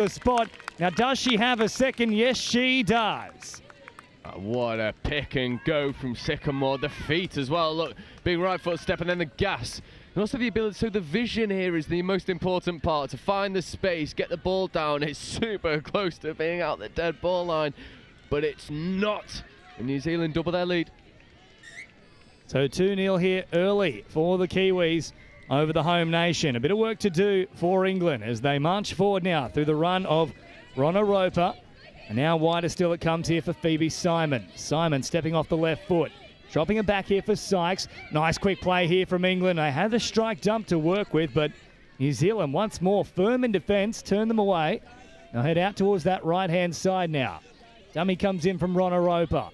the spot. Now, does she have a second? Yes, she does. What a pick and go from Sycamore. The feet as well. Look, big right foot step and then the gas. And also the ability, so the vision here is the most important part. To find the space, get the ball down. It's super close to being out the dead ball line, but it's not. And New Zealand double their lead. So 2-0 here early for the Kiwis over the home nation. A bit of work to do for England as they march forward now through the run of Ronna Roper. And now wider still it comes here for Phoebe Simon. Simon stepping off the left foot. Dropping it back here for Sykes. Nice quick play here from England. They had the strike dump to work with, but New Zealand once more firm in defence, turn them away. They'll head out towards that right-hand side now. Dummy comes in from Ronna Roper.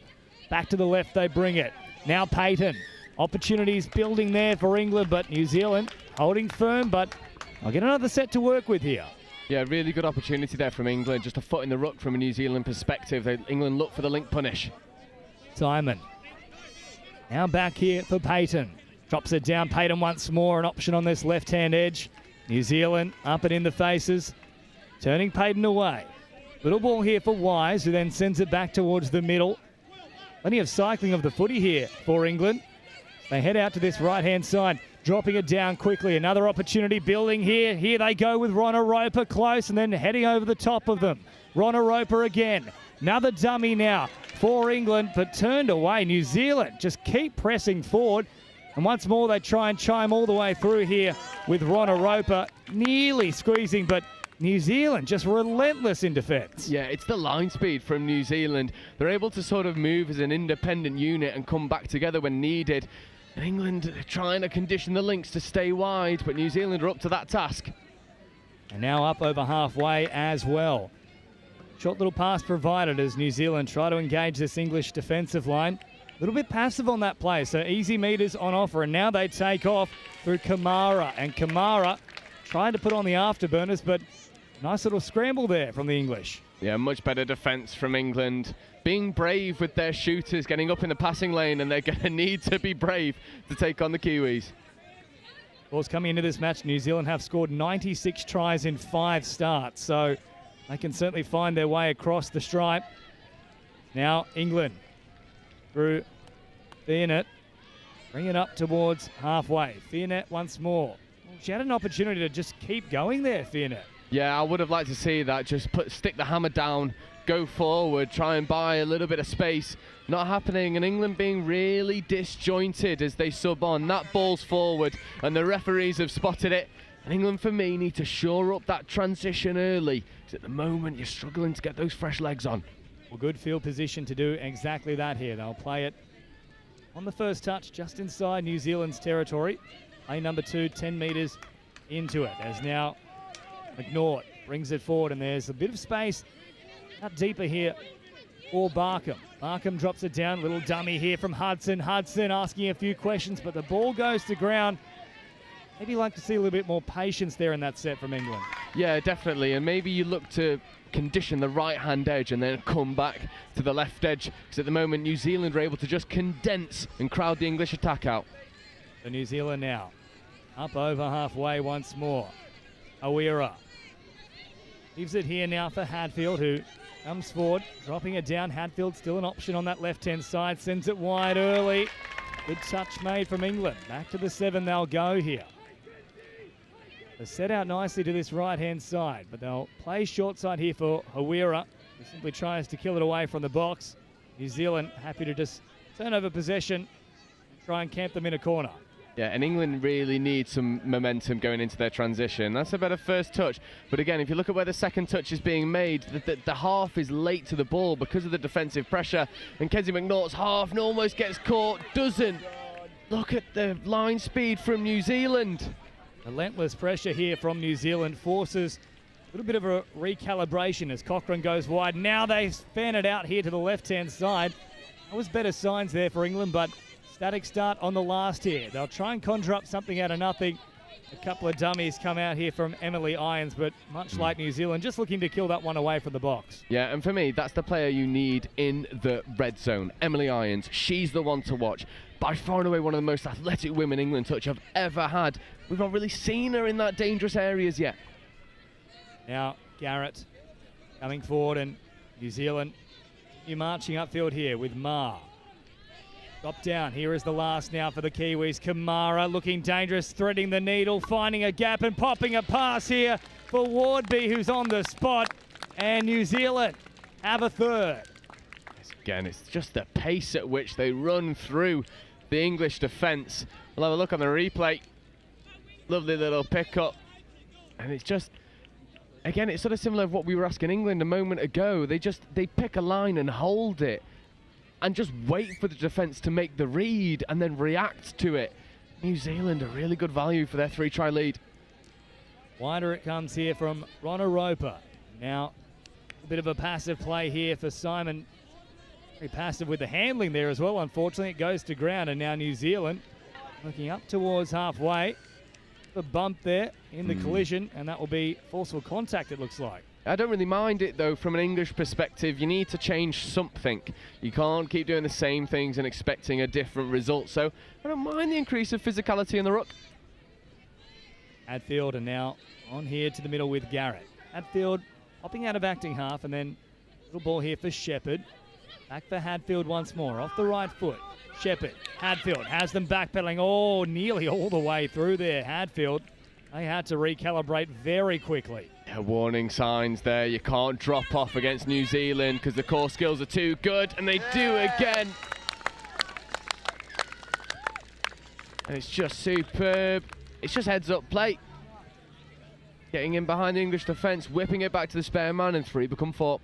Back to the left they bring it. Now Payton. Opportunities building there for England, but New Zealand holding firm, but I'll get another set to work with here. Yeah, really good opportunity there from England. Just a foot in the ruck from a New Zealand perspective. England look for the link punish. Simon. Now back here for Payton. Drops it down. Payton once more. An option on this left-hand edge. New Zealand up and in the faces. Turning Payton away. Little ball here for Wise, who then sends it back towards the middle. Plenty of cycling of the footy here for England. They head out to this right-hand side. Dropping it down quickly. Another opportunity building here. Here they go with Ronna Roper close and then heading over the top of them. Ronna Roper again. Another dummy now for England, but turned away. New Zealand just keep pressing forward. And once more they try and chime all the way through here with Ronna Roper. Nearly squeezing, but New Zealand just relentless in defence. Yeah, it's the line speed from New Zealand. They're able to sort of move as an independent unit and come back together when needed. And England trying to condition the links to stay wide, but New Zealand are up to that task. And now up over halfway as well. Short little pass provided as New Zealand try to engage this English defensive line. A little bit passive on that play, so easy meters on offer. And now they take off through Kamara. And Kamara trying to put on the afterburners, but nice little scramble there from the English. Yeah, much better defence from England. Being brave with their shooters, getting up in the passing lane, and they're going to need to be brave to take on the Kiwis. Of course, coming into this match, New Zealand have scored 96 tries in 5 starts, so they can certainly find their way across the stripe. Now England through Fianet, bring it up towards halfway. Fianet once more. She had an opportunity to just keep going there, Fianet. Yeah, I would have liked to see that. Just stick the hammer down, go forward, try and buy a little bit of space. Not happening, and England being really disjointed as they sub on. That ball's forward, and the referees have spotted it. And England, for me, need to shore up that transition early, because at the moment you're struggling to get those fresh legs on. Well, good field position to do exactly that here. They'll play it on the first touch, just inside New Zealand's territory. Play number 2, 10 metres into it, as now McNaught brings it forward, and there's a bit of space up deeper here for Barkham. Barkham drops it down. Little dummy here from Hudson. Hudson asking a few questions, but the ball goes to ground. Maybe you'd like to see a little bit more patience there in that set from England. Yeah, definitely. And maybe you look to condition the right-hand edge and then come back to the left edge, because at the moment New Zealand are able to just condense and crowd the English attack out. For New Zealand now, up over halfway once more. Awira leaves it here now for Hadfield, who comes forward, dropping it down. Hadfield still an option on that left-hand side, sends it wide early. Good touch made from England. Back to the 7 they'll go here. They set out nicely to this right-hand side, but they'll play short side here for Awira, who simply tries to kill it away from the box. New Zealand happy to just turn over possession and try and camp them in a corner. Yeah, and England really need some momentum going into their transition. That's a better first touch. But again, if you look at where the second touch is being made, the half is late to the ball because of the defensive pressure. And Kenzie McNaught's half almost gets caught, doesn't. Look at the line speed from New Zealand. Relentless pressure here from New Zealand forces a little bit of a recalibration as Cochrane goes wide. Now they fan it out here to the left-hand side. That was better signs there for England, but static start on the last here. They'll try and conjure up something out of nothing. A couple of dummies come out here from Emily Irons, but much like New Zealand, just looking to kill that one away from the box. Yeah, and for me, that's the player you need in the red zone. Emily Irons, she's the one to watch. By far and away one of the most athletic women England touch I've ever had. We've not really seen her in that dangerous areas yet. Now Garrett coming forward, and New Zealand, you're marching upfield here with Ma. Drop down. Here is the last now for the Kiwis. Kamara looking dangerous, threading the needle, finding a gap and popping a pass here for Wardby, who's on the spot. And New Zealand have a third. Again, it's just the pace at which they run through the English defence. We'll have a look on the replay. Lovely little pickup. And it's just, again, it's sort of similar to what we were asking England a moment ago. They pick a line and hold it and just wait for the defence to make the read and then react to it. New Zealand a really good value for their 3-try lead. Wider it comes here from Rona Roper. Now, a bit of a passive play here for Simon. Very passive with the handling there as well. Unfortunately, it goes to ground, and now New Zealand looking up towards halfway. The bump there in the collision, and that will be forceful contact, it looks like. I don't really mind it, though, from an English perspective. You need to change something. You can't keep doing the same things and expecting a different result. So I don't mind the increase of physicality in the ruck. Hadfield, and now on here to the middle with Garrett. Hadfield hopping out of acting half, and then little ball here for Shepherd. Back for Hadfield once more, off the right foot. Shepherd, Hadfield has them backpedaling, nearly all the way through there. Hadfield, they had to recalibrate very quickly. Yeah, warning signs there. You can't drop off against New Zealand because the core skills are too good, and they do again. And it's just superb. It's just heads-up play. Getting in behind the English defence, whipping it back to the spare man, and 3 become 4.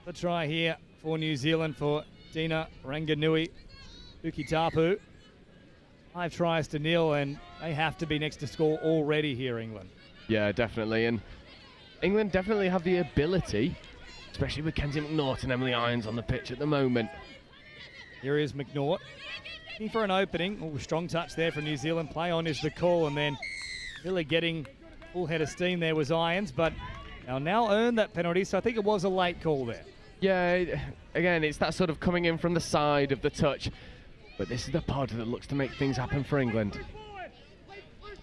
The try here for New Zealand for Dina Ranganui Ukitapu. 5 tries to 0, and they have to be next to score already here, England. Yeah, definitely. And England definitely have the ability, especially with Kenzie McNaught and Emily Irons on the pitch at the moment. Here is McNaught. Looking for an opening. Strong touch there from New Zealand. Play on is the call, and then really getting full head of steam there was Irons, but they'll now earn that penalty, so I think it was a late call there. Yeah, again, it's that sort of coming in from the side of the touch. But this is the pod that looks to make things happen for England.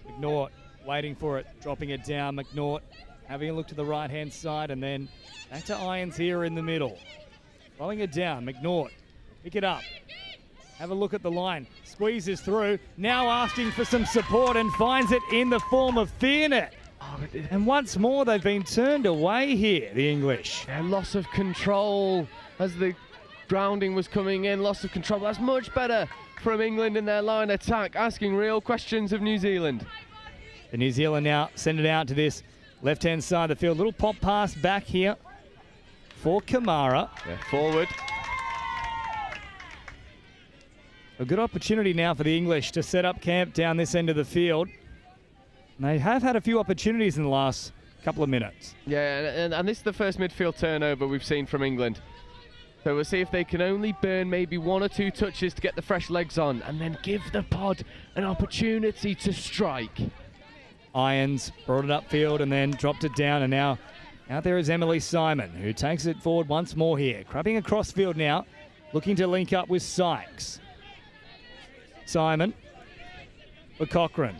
McNaught waiting for it, dropping it down. McNaught having a look to the right-hand side, and then back to Irons here in the middle. Throwing it down, McNaught, pick it up. Have a look at the line, squeezes through, now asking for some support and finds it in the form of Fearnet. And once more they've been turned away here, the English. Yeah, loss of control as the grounding was coming in, loss of control. That's much better from England in their line attack, asking real questions of New Zealand. The New Zealand now send it out to this left-hand side of the field. Little pop pass back here for Kamara. Yeah, forward. A good opportunity now for the English to set up camp down this end of the field. And they have had a few opportunities in the last couple of minutes. Yeah, and this is the first midfield turnover we've seen from England. So we'll see if they can only burn maybe 1 or 2 touches to get the fresh legs on and then give the pod an opportunity to strike. Irons brought it upfield and then dropped it down, and now out there is Emily Simon, who takes it forward once more here. Crabbing across field now, looking to link up with Sykes. Simon for Cochrane.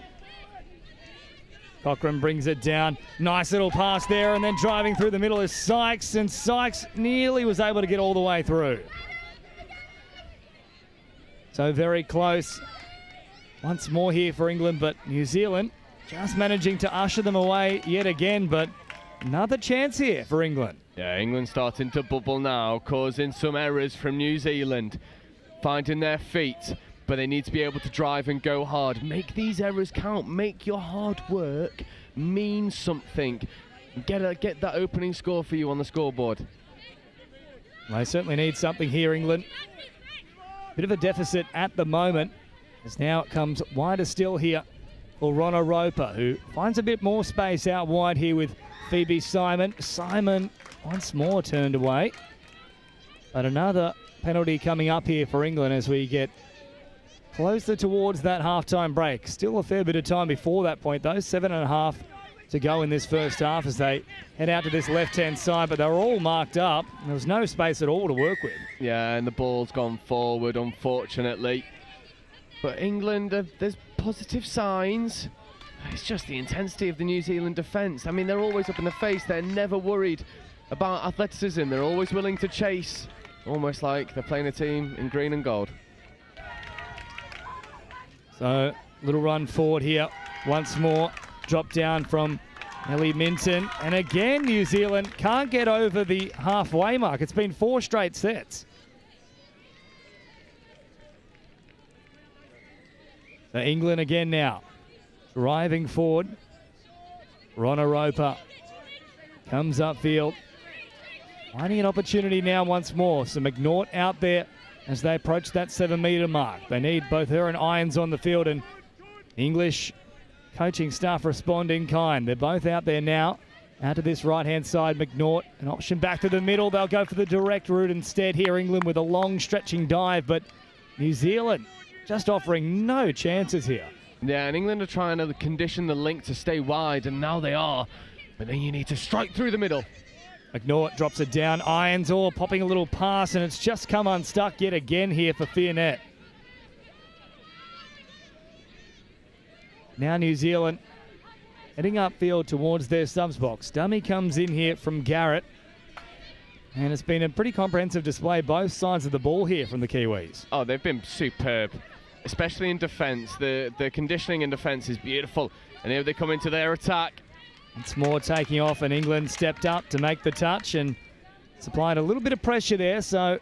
Cochrane brings it down. Nice little pass there, and then driving through the middle is Sykes, and Sykes nearly was able to get all the way through. So very close. Once more here for England, but New Zealand just managing to usher them away yet again, but another chance here for England. Yeah, England starting to bubble now, causing some errors from New Zealand, finding their feet. But they need to be able to drive and go hard. Make these errors count. Make your hard work mean something. Get that opening score for you on the scoreboard. They certainly need something here, England. Bit of a deficit at the moment, as now it comes wider still here for Rona Roper, who finds a bit more space out wide here with Phoebe Simon. Simon once more turned away. But another penalty coming up here for England as we get closer towards that halftime break. Still a fair bit of time before that point, though. 7.5 to go in this first half as they head out to this left-hand side, but they're all marked up. There was no space at all to work with. Yeah, and the ball's gone forward, unfortunately. But England, there's positive signs. It's just the intensity of the New Zealand defence. I mean, they're always up in the face. They're never worried about athleticism. They're always willing to chase, almost like they're playing a team in green and gold. So, little run forward here. Once more, drop down from Ellie Minton. And again, New Zealand can't get over the halfway mark. It's been 4 straight sets. So England again now, driving forward. Ronna Roper comes upfield. Finding an opportunity now once more. So McNaught out there as they approach that 7-metre mark. They need both her and Irons on the field, and English coaching staff respond in kind. They're both out there now. Out to this right-hand side, McNaught, an option back to the middle. They'll go for the direct route instead here. England with a long stretching dive, but New Zealand just offering no chances here. Yeah, and England are trying to condition the link to stay wide, and now they are. But then you need to strike through the middle. McNaught drops it down. Irons all popping a little pass, and it's just come unstuck yet again here for Fionnette. Now New Zealand heading upfield towards their subs box. Dummy comes in here from Garrett. And it's been a pretty comprehensive display, both sides of the ball here from the Kiwis. Oh, they've been superb, especially in defence. The conditioning in defence is beautiful. And here they come into their attack. It's more taking off, and England stepped up to make the touch and supplied a little bit of pressure there. So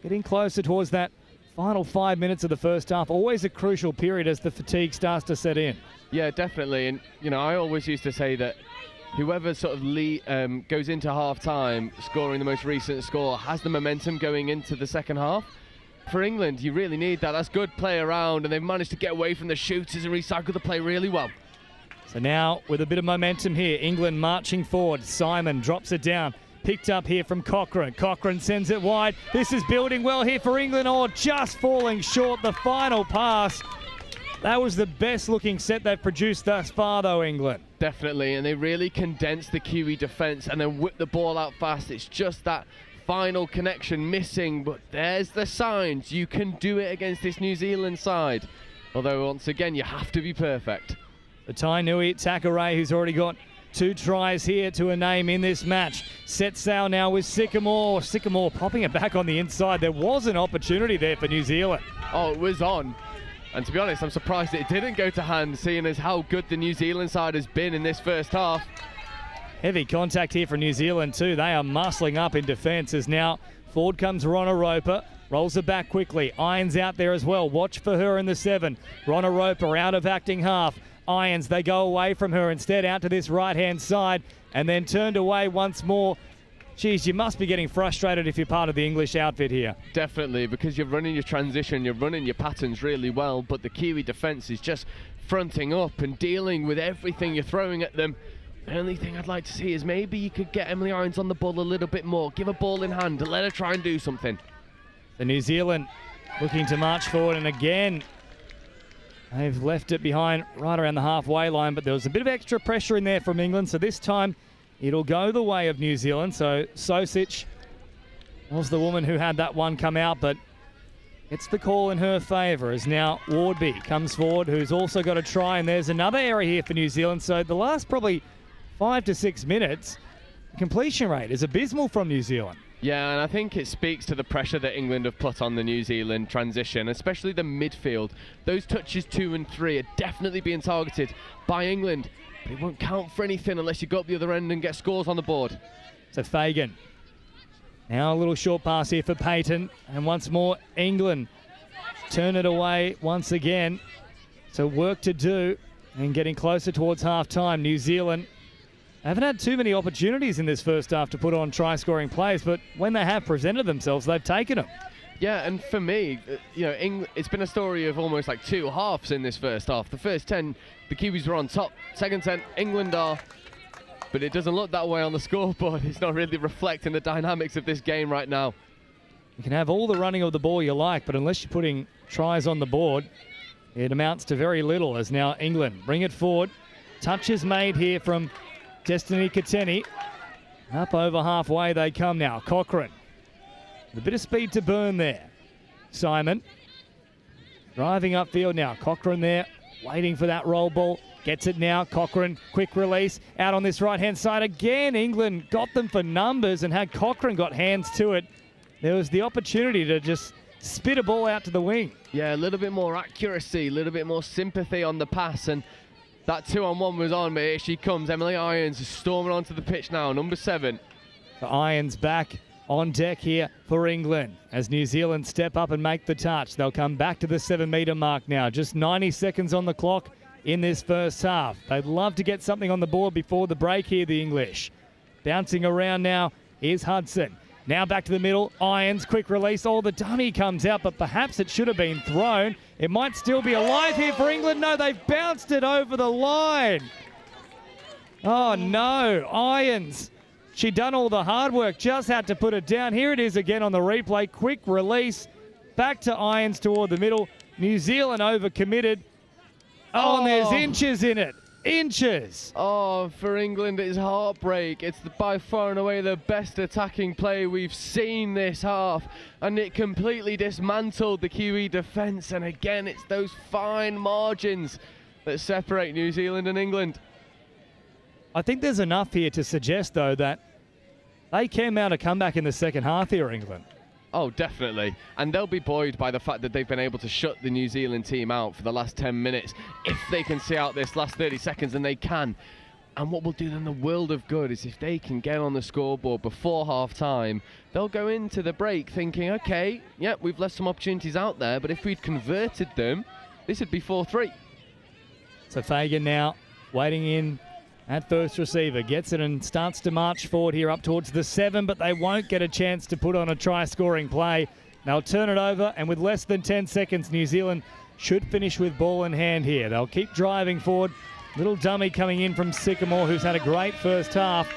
getting closer towards that final 5 minutes of the first half. Always a crucial period as the fatigue starts to set in. Yeah, definitely. And, you know, I always used to say that whoever sort of goes into half-time scoring the most recent score has the momentum going into the second half. For England, you really need that. That's good play around, and they've managed to get away from the shooters and recycle the play really well. So now, with a bit of momentum here, England marching forward. Simon drops it down. Picked up here from Cochrane. Cochrane sends it wide. This is building well here for England. Oh, just falling short. The final pass. That was the best looking set they've produced thus far, though, England. Definitely, and they really condensed the Kiwi defence and then whipped the ball out fast. It's just that final connection missing, but there's the signs. You can do it against this New Zealand side. Although, once again, you have to be perfect. The Tai Nui Takaray, who's already got 2 tries here to a name in this match. Set sail now with Sycamore. Sycamore popping it back on the inside. There was an opportunity there for New Zealand. Oh, it was on. And to be honest, I'm surprised it didn't go to hand, seeing as how good the New Zealand side has been in this first half. Heavy contact here for New Zealand too. They are muscling up in defence as now forward comes Ronna Roper. Rolls it back quickly. Irons out there as well. Watch for her in the 7. Ronna Roper out of acting half. Irons, they go away from her instead out to this right-hand side and then turned away once more. Geez, you must be getting frustrated if you're part of the English outfit here. Definitely, because you're running your transition, you're running your patterns really well, but the Kiwi defence is just fronting up and dealing with everything you're throwing at them. The only thing I'd like to see is maybe you could get Emily Irons on the ball a little bit more, give a ball in hand and let her try and do something. The New Zealand looking to march forward, and again, they've left it behind right around the halfway line, but there was a bit of extra pressure in there from England, so this time it'll go the way of New Zealand. So Sosic was the woman who had that one come out, but it's the call in her favour as now Wardby comes forward, who's also got a try, and there's another error here for New Zealand. So the last probably 5 to 6 minutes, the completion rate is abysmal from New Zealand. Yeah, and I think it speaks to the pressure that England have put on the New Zealand transition, especially the midfield. Those touches 2 and 3 are definitely being targeted by England, but it won't count for anything unless you go up the other end and get scores on the board. So Fagan. Now a little short pass here for Payton, and once more England turn it away once again. So work to do and getting closer towards half-time. New Zealand haven't had too many opportunities in this first half to put on try-scoring plays, but when they have presented themselves, they've taken them. Yeah, and for me, you know, it's been a story of almost like 2 halves in this first half. The first 10, the Kiwis were on top. Second 10, England are. But it doesn't look that way on the scoreboard. It's not really reflecting the dynamics of this game right now. You can have all the running of the ball you like, but unless you're putting tries on the board, it amounts to very little as now England bring it forward. Touches made here from Destiny Kateni. Up over halfway they come now. Cochrane. With a bit of speed to burn there. Simon. Driving upfield now. Cochrane there. Waiting for that roll ball. Gets it now, Cochrane, quick release, out on this right-hand side again. England got them for numbers, and had Cochrane got hands to it, there was the opportunity to just spit a ball out to the wing. Yeah, a little bit more accuracy, a little bit more sympathy on the pass, and that 2-on-1 was on, but here she comes. Emily Irons is storming onto the pitch now, number 7. So Irons back on deck here for England as New Zealand step up and make the touch. They'll come back to the 7-metre mark now. Just 90 seconds on the clock in this first half. They'd love to get something on the board before the break here, the English. Bouncing around now is Hudson. Now back to the middle. Irons, quick release. Oh, the dummy comes out, but perhaps it should have been thrown. It might still be alive here for England. No, they've bounced it over the line. Oh, no. Irons. She done all the hard work, just had to put it down. Here it is again on the replay. Quick release. Back to Irons toward the middle. New Zealand overcommitted. Oh, and there's inches in it. Inches. Oh, for England, it's heartbreak. It's by far and away the best attacking play we've seen this half, and it completely dismantled the Kiwi defence. And again, it's those fine margins that separate New Zealand and England. I think there's enough here to suggest, though, that they can mount a comeback in the second half here, England. Oh, definitely. And they'll be buoyed by the fact that they've been able to shut the New Zealand team out for the last 10 minutes. If they can see out this last 30 seconds, and they can. And what will do them the world of good is if they can get on the scoreboard before half-time, they'll go into the break thinking, OK, yeah, we've left some opportunities out there, but if we'd converted them, this would be 4-3. So Fagan now waiting in at first receiver, gets it and starts to march forward here up towards the 7, but they won't get a chance to put on a try-scoring play. They'll turn it over, and with less than 10 seconds, New Zealand should finish with ball in hand here. They'll keep driving forward. Little dummy coming in from Sycamore, who's had a great first half.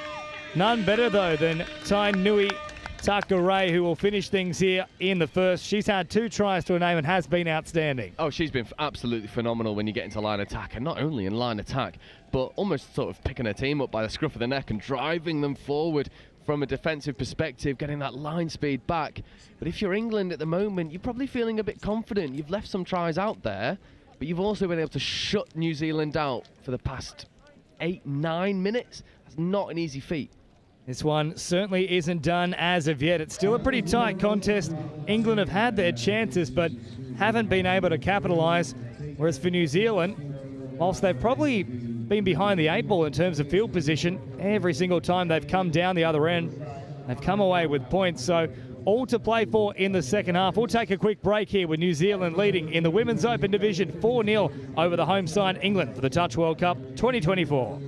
None better, though, than Tainui Takare, who will finish things here in the first. She's had 2 tries to her name and has been outstanding. Oh, she's been absolutely phenomenal when you get into line attack, and not only in line attack, but almost sort of picking her team up by the scruff of the neck and driving them forward from a defensive perspective, getting that line speed back. But if you're England at the moment, you're probably feeling a bit confident. You've left some tries out there, but you've also been able to shut New Zealand out for the past 8-9 minutes. That's not an easy feat. This one certainly isn't done as of yet. It's still a pretty tight contest. England have had their chances, but haven't been able to capitalise. Whereas for New Zealand, whilst they've probably been behind the 8 ball in terms of field position, every single time they've come down the other end, they've come away with points. So all to play for in the second half. We'll take a quick break here with New Zealand leading in the Women's Open Division 4-0 over the home side England for the Touch World Cup 2024.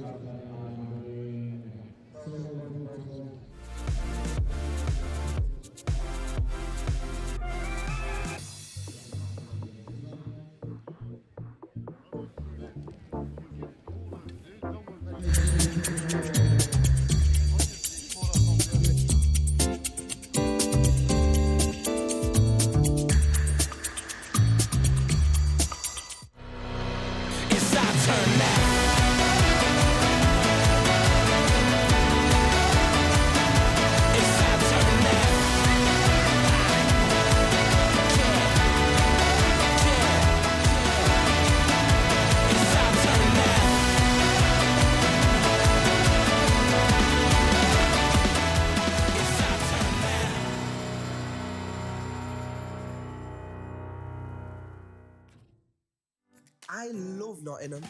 I love Nottingham,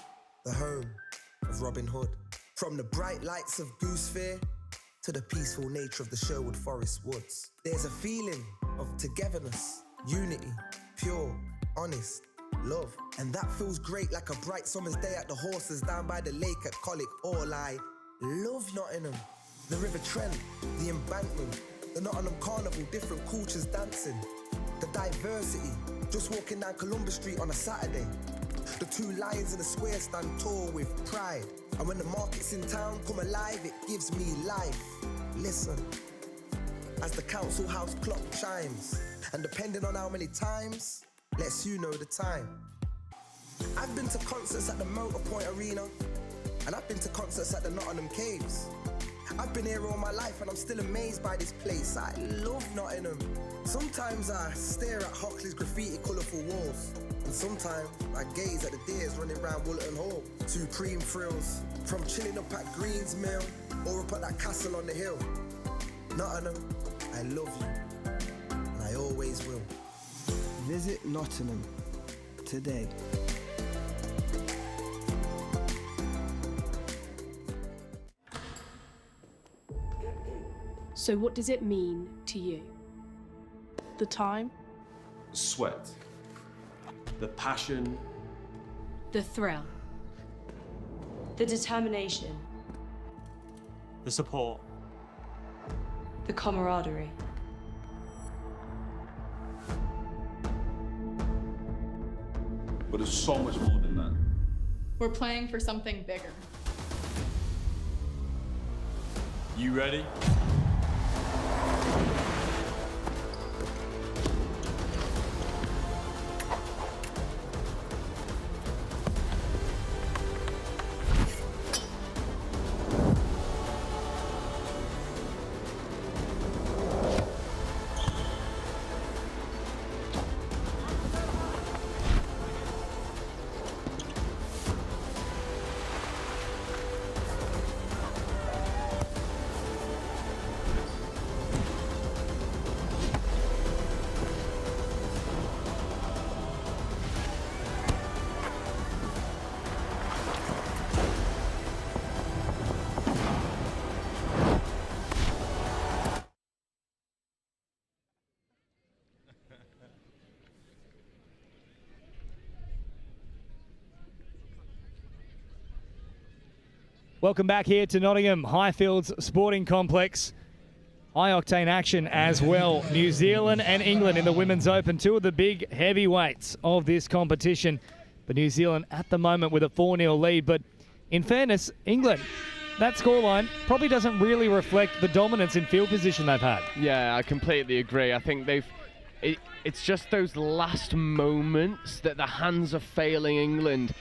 the home of Robin Hood. From the bright lights of Goose Fair to the peaceful nature of the Sherwood Forest woods. There's a feeling of togetherness, unity, pure, honest, love. And that feels great like a bright summer's day at the horses down by the lake at Colic Hall. I love Nottingham. The River Trent, the embankment, the Nottingham Carnival, different cultures dancing. The diversity, just walking down Columbus Street on a Saturday. The 2 lions in the square stand tall with pride. And when the markets in town come alive, it gives me life. Listen, as the council house clock chimes, and depending on how many times, lets you know the time. I've been to concerts at the Motorpoint Arena, and I've been to concerts at the Nottingham Caves. I've been here all my life and I'm still amazed by this place. I love Nottingham. Sometimes I stare at Hockley's graffiti colourful walls, And sometimes I gaze at the deers running round Woolton Hall. Supreme thrills, from chilling up at Green's Mill or up at that castle on the hill. Nottingham, I love you, and I always will. Visit Nottingham today. So what does it mean to you? The time, Sweat, the passion, The thrill. The determination. the support, The camaraderie. but it's so much more than that. We're playing for something bigger. you ready? Welcome back here to Nottingham Highfields Sporting Complex. High-octane action as well. New Zealand and England in the Women's Open, two of the big heavyweights of this competition. But New Zealand at the moment with a 4-0 lead. But in fairness, England, that scoreline probably doesn't really reflect the dominance in field position they've had. Yeah, I completely agree. I think it's just those last moments that the hands are failing England.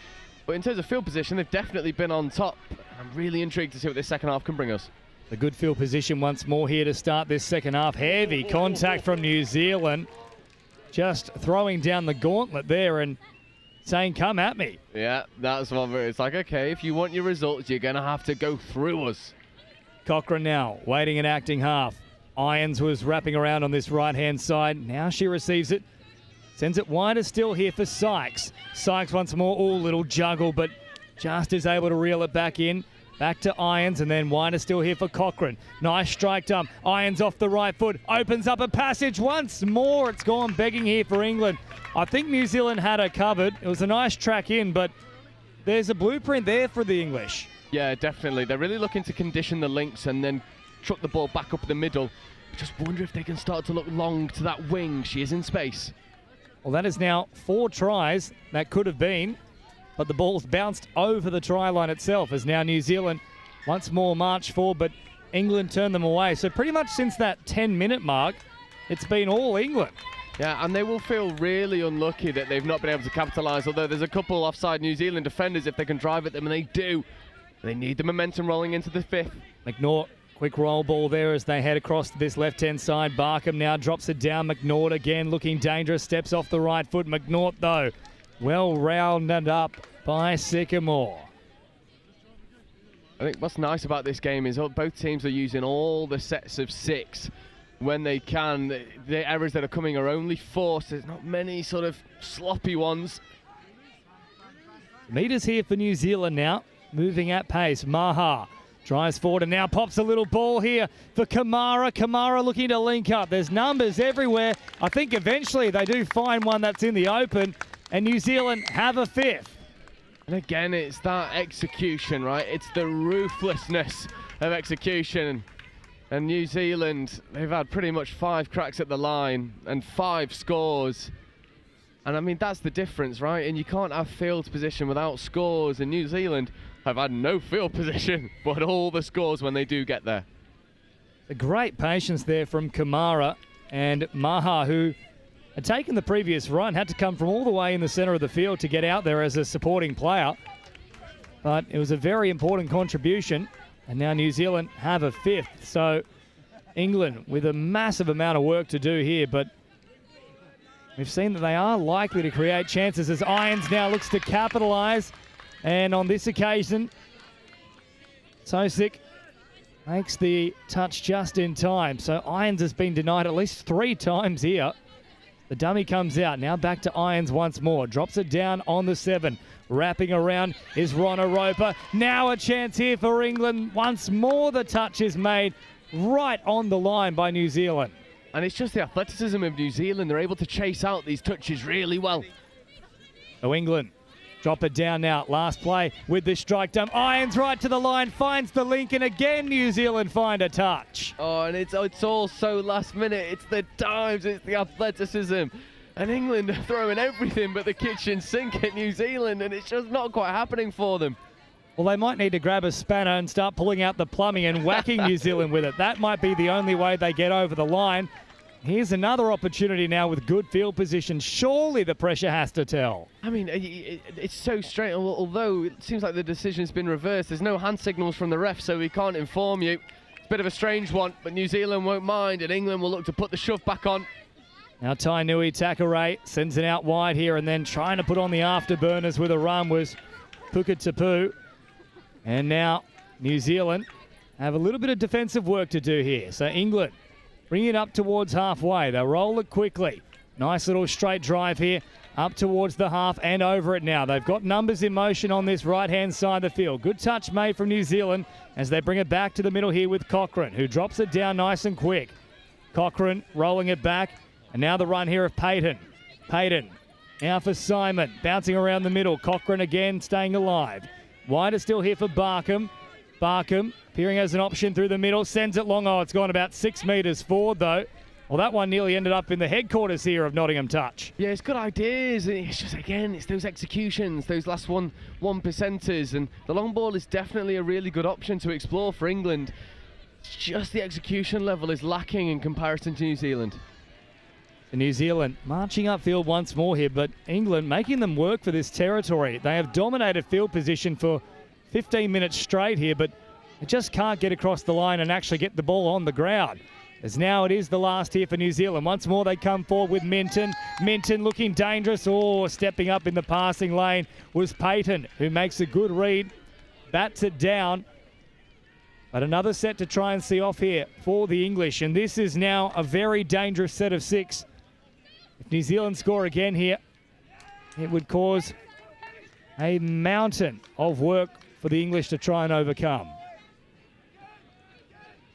But in terms of field position, they've definitely been on top. I'm really intrigued to see what this second half can bring us. A good field position once more here to start this second half. Heavy contact from New Zealand. Just throwing down the gauntlet there and saying, come at me. Yeah, that's one where it's like, okay, if you want your results, you're going to have to go through us. Cochrane now waiting and acting half. Irons was wrapping around on this right-hand side. Now she receives it. Sends it wider still here for Sykes. Sykes once more, little juggle, but just is able to reel it back in. Back to Irons, and then wider still here for Cochrane. Nice strike dump. Irons off the right foot. Opens up a passage once more. It's gone begging here for England. I think New Zealand had her covered. It was a nice track in, but there's a blueprint there for the English. Yeah, definitely. They're really looking to condition the links and then truck the ball back up the middle. Just wonder if they can start to look long to that wing. She is in space. Well, that is now 4 tries that could have been, but the ball's bounced over the try line itself as now New Zealand once more march forward, but England turned them away. So pretty much since that 10-minute mark, it's been all England. Yeah, and they will feel really unlucky that they've not been able to capitalise, although there's a couple offside New Zealand defenders if they can drive at them, and they do. They need the momentum rolling into the fifth. McNaught, quick roll ball there as they head across to this left-hand side. Barkham now drops it down. McNaught again looking dangerous, steps off the right foot. McNaught, though, well rounded up by Sycamore. I think what's nice about this game is both teams are using all the sets of 6 when they can. The errors that are coming are only forced. There's not many sort of sloppy ones. Meters here for New Zealand now, moving at pace. Maha drives forward and now pops a little ball here for Kamara. Kamara looking to link up. There's numbers everywhere. I think eventually they do find one that's in the open, and New Zealand have a 5th. And again, it's that execution, right? It's the ruthlessness of execution. And New Zealand, they've had pretty much 5 cracks at the line and 5 scores. And I mean, that's the difference, right? And you can't have field position without scores. And New Zealand have had no field position, but all the scores when they do get there. A great patience there from Kamara, and Maha, who had taken the previous run, had to come from all the way in the centre of the field to get out there as a supporting player. But it was a very important contribution, and now New Zealand have a 5th. So England with a massive amount of work to do here, but We've seen that they are likely to create chances as Irons now looks to capitalise. And on this occasion, Sosic makes the touch just in time. So Irons has been denied at least 3 times here. The dummy comes out. Now back to Irons once more. Drops it down on the 7. Wrapping around is Ronna Roper. Now a chance here for England. Once more the touch is made right on the line by New Zealand. And it's just the athleticism of New Zealand. They're able to chase out these touches really well. So England drop it down now. Last play with the strike dome. Irons right to the line, finds the link, and again New Zealand find a touch. Oh, and it's all so last minute. It's the dives, it's the athleticism. And England are throwing everything but the kitchen sink at New Zealand, and it's just not quite happening for them. Well, they might need to grab a spanner and start pulling out the plumbing and whacking New Zealand with it. That might be the only way they get over the line. Here's another opportunity now with good field position. Surely the pressure has to tell. I mean, it's so straight. Although it seems like the decision's been reversed. There's no hand signals from the ref, so we can't inform you. It's a bit of a strange one, but New Zealand won't mind, and England will look to put the shove back on. Now Tainui Takare sends it out wide here, and then trying to put on the afterburners with a run was Pukatapu. And now New Zealand have a little bit of defensive work to do here. So England bring it up towards halfway. They'll roll it quickly. Nice little straight drive here up towards the half and over it now. They've got numbers in motion on this right-hand side of the field. Good touch made from New Zealand as they bring it back to the middle here with Cochrane, who drops it down nice and quick. Cochrane rolling it back. And now the run here of Payton. Payton now for Simon. Bouncing around the middle. Cochrane again staying alive. Wider still here for Barkham. Barkham appearing as an option through the middle. Sends it long. Oh, it's gone about 6 metres forward though. Well, that one nearly ended up in the headquarters here of Nottingham Touch. Yeah, it's good ideas. It's just, again, it's those executions, those last one percenters. And the long ball is definitely a really good option to explore for England. It's just the execution level is lacking in comparison to New Zealand. New Zealand marching upfield once more here, but England making them work for this territory. They have dominated field position for 15 minutes straight here, but they just can't get across the line and actually get the ball on the ground. As now it is the last here for New Zealand. Once more they come forward with Minton. Minton looking dangerous. Oh, stepping up in the passing lane was Payton, who makes a good read. Bats it down. But another set to try and see off here for the English. And this is now a very dangerous set of 6. If New Zealand score again here, it would cause a mountain of work for the English to try and overcome.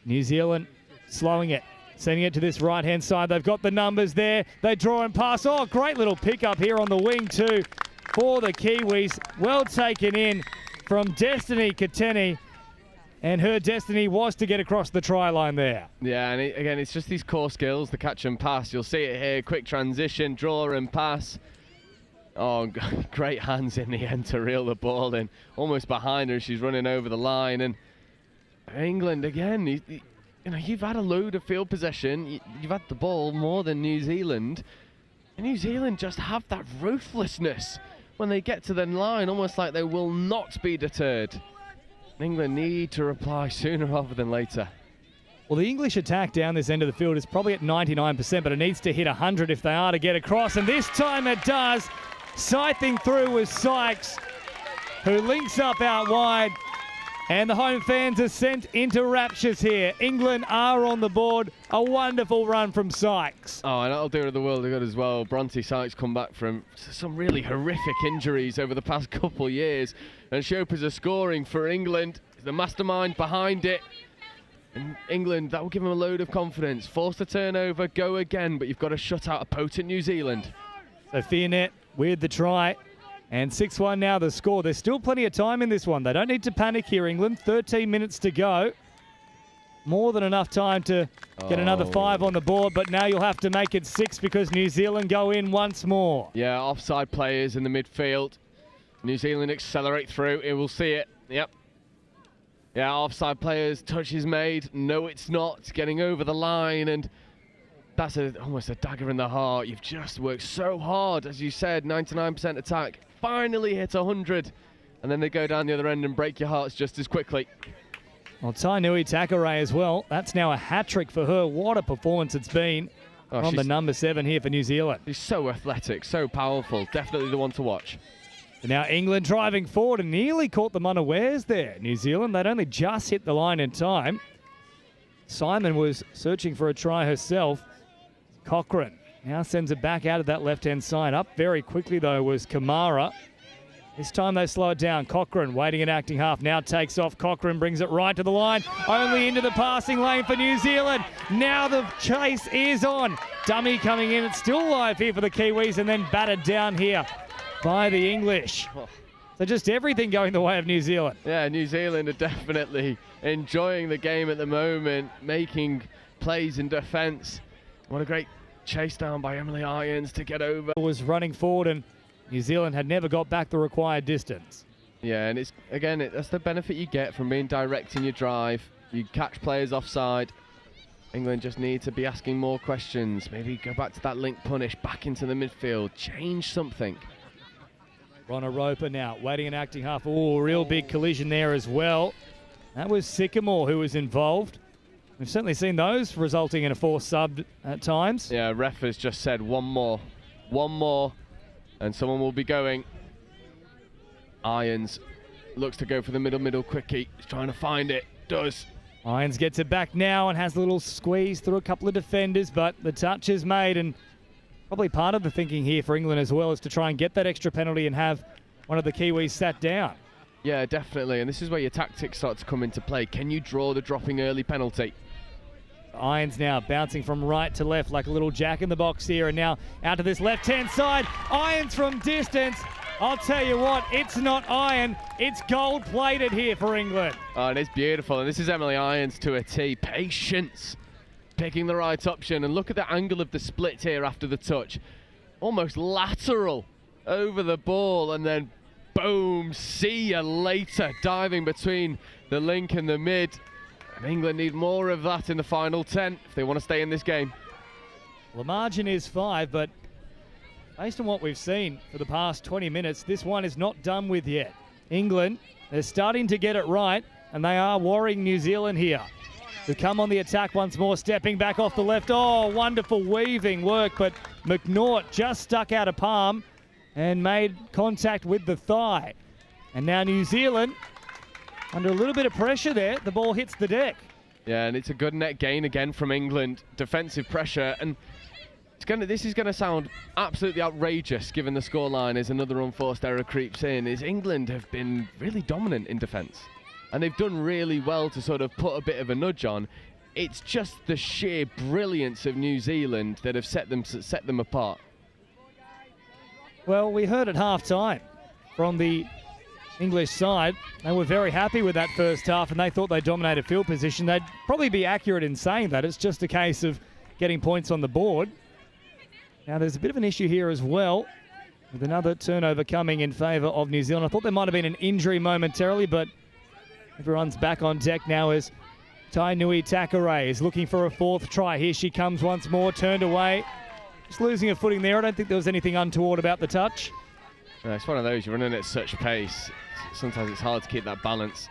New Zealand slowing it, sending it to this right-hand side. They've got the numbers there. They draw and pass. Oh, great little pickup here on the wing too for the Kiwis. Well taken in from Destiny Kateni. And her destiny was to get across the try line there. Yeah, and again, it's just these core skills, the catch and pass. You'll see it here, quick transition, draw and pass. Oh, great hands in the end to reel the ball in. Almost behind her, she's running over the line. And England, again, you've had a load of field possession. You've had the ball more than New Zealand. And New Zealand just have that ruthlessness when they get to the line, almost like they will not be deterred. England need to reply sooner rather than later. Well, the English attack down this end of the field is probably at 99%, but it needs to hit 100 if they are to get across, and this time it does. Scything through with Sykes, who links up out wide, and the home fans are sent into raptures here. England are on the board. A wonderful run from Sykes. Oh, and that'll do her the world of good as well. Bronte Sykes come back from some really horrific injuries over the past couple of years, and she opens a scoring for England. The mastermind behind it. And England, that will give them a load of confidence. Force the turnover, go again, but you've got to shut out a potent New Zealand. So Fianet with the try. And 6-1 now the score. There's still plenty of time in this one. They don't need to panic here, England. 13 minutes to go. More than enough time to get another 5 on the board, but now you'll have to make it 6 because New Zealand go in once more. Yeah, offside players in the midfield. New Zealand accelerate through. It will see it. Yep. Yeah, offside players. Touch is made. No, it's not. Getting over the line, and that's almost a dagger in the heart. You've just worked so hard, as you said, 99% attack. Finally hit 100, and then they go down the other end and break your hearts just as quickly. Well, Tainui Takare as well. That's now a hat-trick for her. What a performance it's been. from the number 7 here for New Zealand. He's so athletic, so powerful. Definitely the one to watch. Now England driving forward and nearly caught them unawares there. New Zealand, they'd only just hit the line in time. Simon was searching for a try herself. Cochrane now sends it back out of that left-hand side. Up very quickly, though, was Kamara. This time they slow it down. Cochrane waiting and acting half. Now takes off. Cochrane brings it right to the line. Only into the passing lane for New Zealand. Now the chase is on. Dummy coming in. It's still live here for the Kiwis and then battered down here by the English. So just everything going the way of New Zealand. Yeah, New Zealand are definitely enjoying the game at the moment, making plays in defence. What a great chase down by Emily Irons to get over. Was running forward and New Zealand had never got back the required distance. Yeah, and it's again, that's the benefit you get from being direct in your drive. You catch players offside. England just need to be asking more questions. Maybe go back to that link punish, back into the midfield, change something. Ronna Roper now, waiting and acting half. Oh, real big collision there as well. That was Sycamore who was involved. We've certainly seen those resulting in a forced sub at times. Yeah, ref has just said one more, and someone will be going. Irons looks to go for the middle quickie. He's trying to find it, does. Irons gets it back now and has a little squeeze through a couple of defenders, but the touch is made, and probably part of the thinking here for England as well is to try and get that extra penalty and have one of the Kiwis sat down. Yeah, definitely, and this is where your tactics start to come into play. Can you draw the dropping early penalty? Irons now bouncing from right to left like a little jack in the box here, and now out to this left-hand side. Irons from distance. I'll tell you what, it's not iron, it's gold-plated here for England. Oh, and it's beautiful, and this is Emily Irons to a T. Patience, picking the right option, and look at the angle of the split here after the touch. Almost lateral over the ball, and then boom, see you later, diving between the link and the mid. And England need more of that in the final 10 if they want to stay in this game. Well, the margin is 5, but based on what we've seen for the past 20 minutes, this one is not done with yet. England, they're starting to get it right, and they are worrying New Zealand here. To come on the attack once more, stepping back off the left. Oh, wonderful weaving work, but McNaught just stuck out a palm and made contact with the thigh. And now New Zealand, under a little bit of pressure there, the ball hits the deck. Yeah, and it's a good net gain again from England. Defensive pressure, and this is going to sound absolutely outrageous given the scoreline as another unforced error creeps in, is England have been really dominant in defence. And they've done really well to sort of put a bit of a nudge on. It's just the sheer brilliance of New Zealand that have set them apart. Well, we heard at half-time from the English side, they were very happy with that first half and they thought they dominated field position. They'd probably be accurate in saying that. It's just a case of getting points on the board. Now, there's a bit of an issue here as well, with another turnover coming in favour of New Zealand. I thought there might have been an injury momentarily, but everyone's back on deck now as Tainui Takare is looking for a fourth try. Here she comes once more, turned away. Just losing her footing there. I don't think there was anything untoward about the touch. No, it's one of those, you're running at such pace. Sometimes it's hard to keep that balance.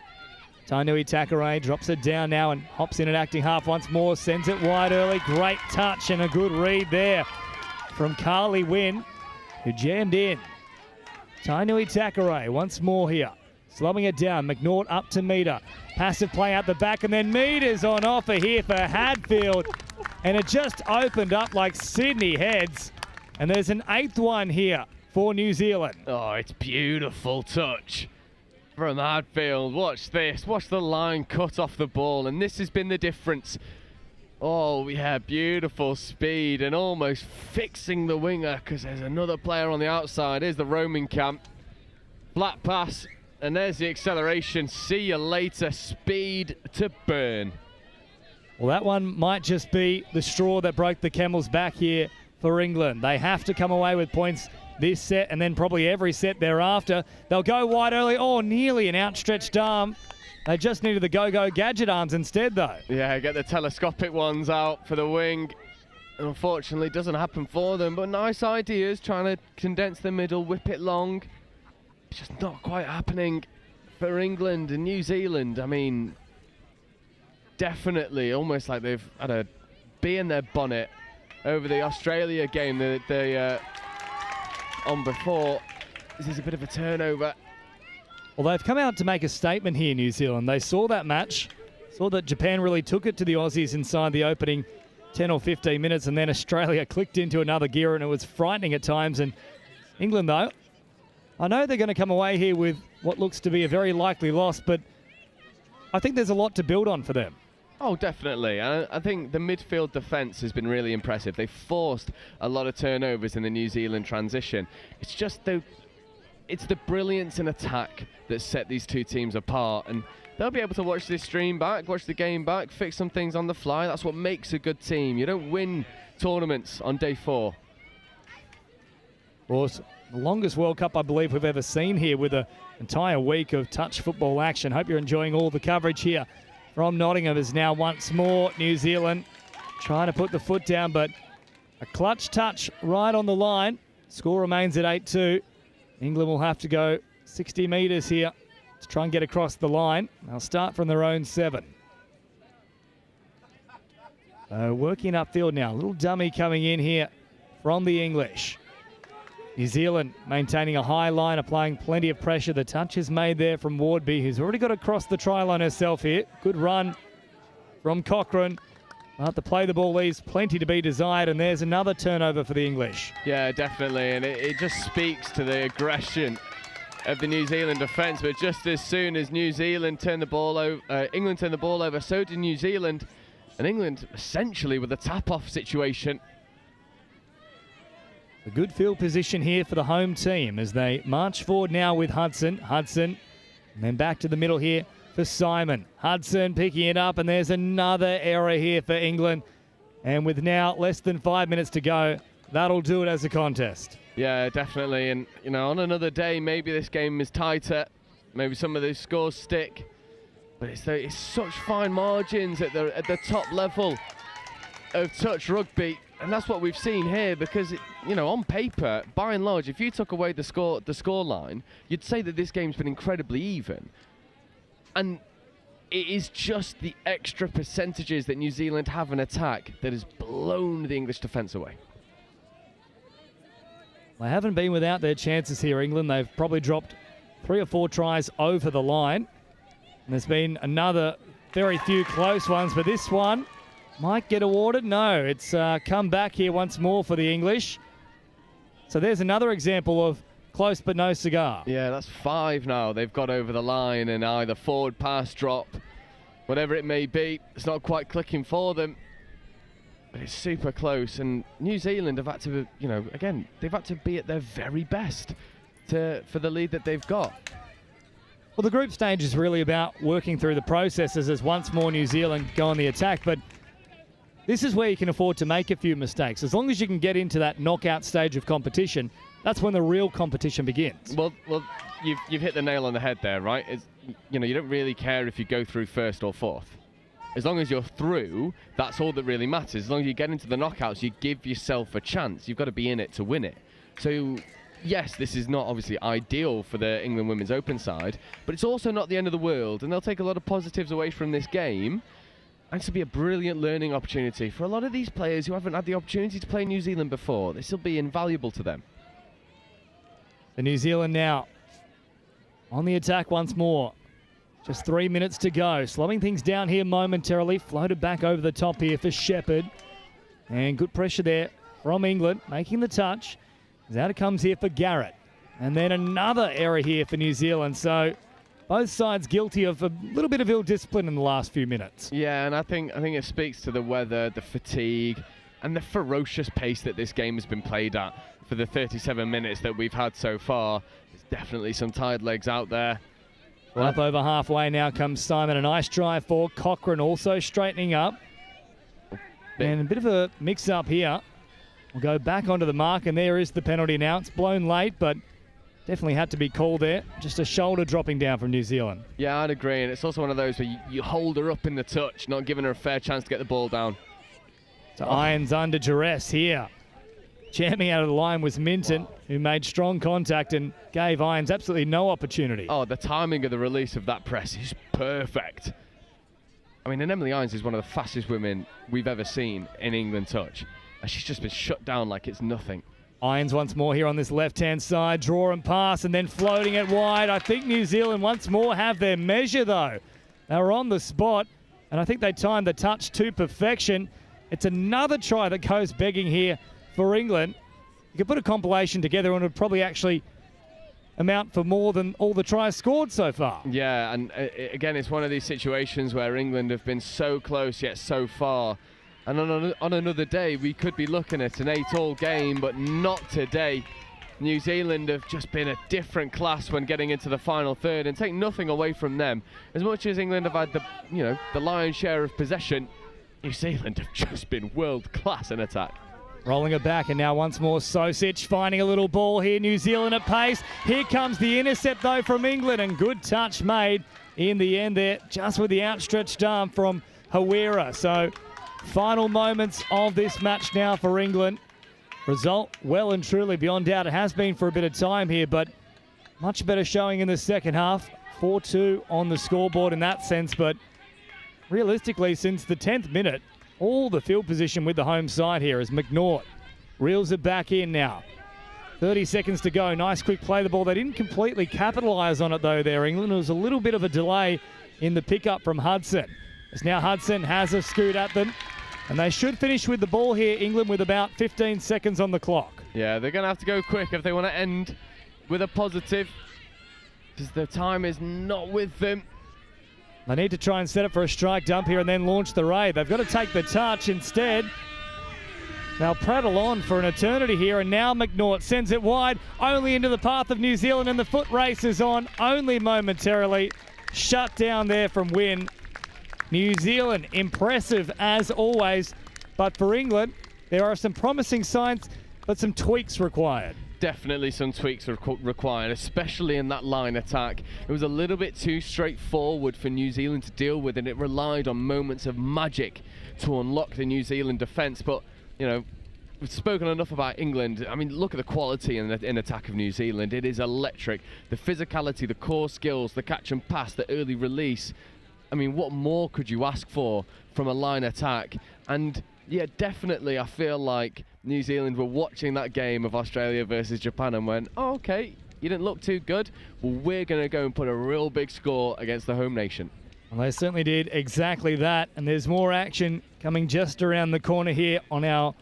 Tainui Takare drops it down now and hops in at acting half once more, sends it wide early. Great touch and a good read there from Carly Wynn, who jammed in. Tainui Takare once more here, slowing it down. McNaught up to Meter. Passive play out the back, and then Meter's on offer here for Hadfield. And it just opened up like Sydney heads. And there's an 8th one here for New Zealand. Oh, it's beautiful touch from Hadfield. Watch this. Watch the line cut off the ball. And this has been the difference. Oh, yeah, beautiful speed and almost fixing the winger because there's another player on the outside. Here's the roaming camp. Flat pass, and there's the acceleration. See you later. Speed to burn. Well, that one might just be the straw that broke the camel's back here for England. They have to come away with points this set and then probably every set thereafter. They'll go wide early. Oh, nearly an outstretched arm. They just needed the go-go gadget arms instead, though. Yeah, get the telescopic ones out for the wing. And unfortunately, it doesn't happen for them. But nice ideas, trying to condense the middle, whip it long. It's just not quite happening for England and New Zealand. I mean, definitely almost like they've had a bee in their bonnet over the Australia game that they on before. This is a bit of a turnover. Well, they've come out to make a statement here, New Zealand. They saw that match, saw that Japan really took it to the Aussies inside the opening 10 or 15 minutes, and then Australia clicked into another gear, and it was frightening at times. And England, though, I know they're going to come away here with what looks to be a very likely loss, but I think there's a lot to build on for them. Oh, definitely. I think the midfield defence has been really impressive. They forced a lot of turnovers in the New Zealand transition. It's just it's the brilliance in attack that set these two teams apart, and they'll be able to watch this stream back, watch the game back, fix some things on the fly. That's what makes a good team. You don't win tournaments on day 4. Of course, the longest World Cup I believe we've ever seen here, with an entire week of touch football action. Hope you're enjoying all the coverage here from Nottingham, as now once more New Zealand trying to put the foot down, but a clutch touch right on the line. Score remains at 8-2. England will have to go 60 metres here to try and get across the line. They'll start from their own 7. So working upfield now. A little dummy coming in here from the English. New Zealand maintaining a high line, applying plenty of pressure. The touch is made there from Wardby, who's already got across the try line herself here. Good run from Cochrane. But the play the ball leaves plenty to be desired, and there's another turnover for the English. Yeah, definitely, and it just speaks to the aggression of the New Zealand defence. But just as soon as New Zealand turned the ball over, England turned the ball over, so did New Zealand, and England essentially with a tap-off situation. A good field position here for the home team as they march forward now with Hudson. Hudson, and then back to the middle here for Simon. Hudson picking it up, and there's another error here for England. And with now less than 5 minutes to go, that'll do it as a contest. Yeah, definitely. And, you know, on another day, maybe this game is tighter. Maybe some of those scores stick. But it's such fine margins at the top level of touch rugby. And that's what we've seen here, because, you know, on paper, by and large, if you took away the score line, you'd say that this game's been incredibly even. And it is just the extra percentages that New Zealand have in attack that has blown the English defence away. They haven't been without their chances here, England. They've probably dropped 3 or 4 tries over the line. And there's been another very few close ones, but this one might get awarded. No, it's come back here once more for the English. So there's another example of close but no cigar. Yeah, that's 5 now. They've got over the line, and either forward pass, drop, whatever it may be, it's not quite clicking for them. But it's super close, and New Zealand have had to, you know, again, they've had to be at their very best for the lead that they've got. Well, the group stage is really about working through the processes as once more New Zealand go on the attack, but this is where you can afford to make a few mistakes. As long as you can get into that knockout stage of competition, that's when the real competition begins. Well, you've hit the nail on the head there, right? You know, you don't really care if you go through first or fourth. As long as you're through, that's all that really matters. As long as you get into the knockouts, you give yourself a chance. You've got to be in it to win it. So, yes, this is not obviously ideal for the England women's open side, but it's also not the end of the world, and they'll take a lot of positives away from this game. And this will be a brilliant learning opportunity for a lot of these players who haven't had the opportunity to play New Zealand before. This will be invaluable to them. The New Zealand now on the attack once more. Just 3 minutes to go. Slowing things down here momentarily. Floated back over the top here for Shepherd. And good pressure there from England, making the touch. As out it comes here for Garrett. And then another error here for New Zealand. So both sides guilty of a little bit of ill discipline in the last few minutes. Yeah, and I think it speaks to the weather, the fatigue, and the ferocious pace that this game has been played at for the 37 minutes that we've had so far. There's definitely some tired legs out there. Well, up over halfway now comes Simon. A nice drive for Cochrane, also straightening up. And a bit of a mix-up here. We'll go back onto the mark, and there is the penalty now. It's blown late, but definitely had to be called there. Just a shoulder dropping down from New Zealand. Yeah, I'd agree. And it's also one of those where you hold her up in the touch, not giving her a fair chance to get the ball down. So Irons under duress here. Jamming out of the line was Minton, who made strong contact and gave Irons absolutely no opportunity. Oh, the timing of the release of that press is perfect. I mean, and Emily Irons is one of the fastest women we've ever seen in England touch. and she's just been shut down like it's nothing. Irons once more here on this left-hand side. Draw and pass and then floating it wide. I think New Zealand once more have their measure, though. They were on the spot, and I think they timed the touch to perfection. It's another try that goes begging here for England. You could put a compilation together and it would probably actually amount for more than all the tries scored so far. Yeah, and again, it's one of these situations where England have been so close yet so far. And on another day, we could be looking at an 8-all game, but not today. New Zealand have just been a different class when getting into the final third, and take nothing away from them. As much as England have had the lion's share of possession, New Zealand have just been world class in attack. Rolling it back, and now once more Sosic finding a little ball here. New Zealand at pace. Here comes the intercept, though, from England, and good touch made in the end there, just with the outstretched arm from Hawera. So final moments of this match now for England. Result well and truly beyond doubt. It has been for a bit of time here, but much better showing in the second half. 4-2 on the scoreboard in that sense, but realistically, since the 10th minute, all the field position with the home side here as McNaught reels it back in now. 30 seconds to go. Nice quick play the ball. They didn't completely capitalise on it, though, there, England. It was a little bit of a delay in the pickup from Hudson. As now Hudson has a scoot at them, and they should finish with the ball here, England, with about 15 seconds on the clock. Yeah, they're going to have to go quick if they want to end with a positive, because the time is not with them. They need to try and set up for a strike dump here and then launch the raid. They've got to take the touch instead. They'll prattle on for an eternity here, and now McNaught sends it wide, only into the path of New Zealand, and the foot race is on only momentarily. Shut down there from Wynn. New Zealand, impressive as always, but for England, there are some promising signs, but some tweaks required. Definitely some tweaks are required, especially in that line attack. It was a little bit too straightforward for New Zealand to deal with, and it relied on moments of magic to unlock the New Zealand defence. But, we've spoken enough about England. I mean, look at the quality in attack of New Zealand. It is electric. The physicality, the core skills, the catch and pass, the early release. I mean, what more could you ask for from a line attack? And yeah, definitely I feel like New Zealand were watching that game of Australia versus Japan and went, oh, okay, you didn't look too good. Well, we're going to go and put a real big score against the home nation. Well, they certainly did exactly that, and there's more action coming just around the corner here on our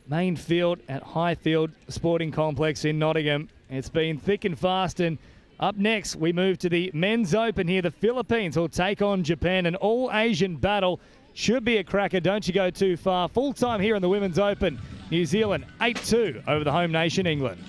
main field at Highfields Sporting Complex in Nottingham. It's been thick and fast, and up next we move to the Men's Open here. The Philippines will take on Japan, an all-Asian battle. Should be a cracker, don't you go too far. Full time here in the Women's Open. New Zealand 8-2 over the home nation, England.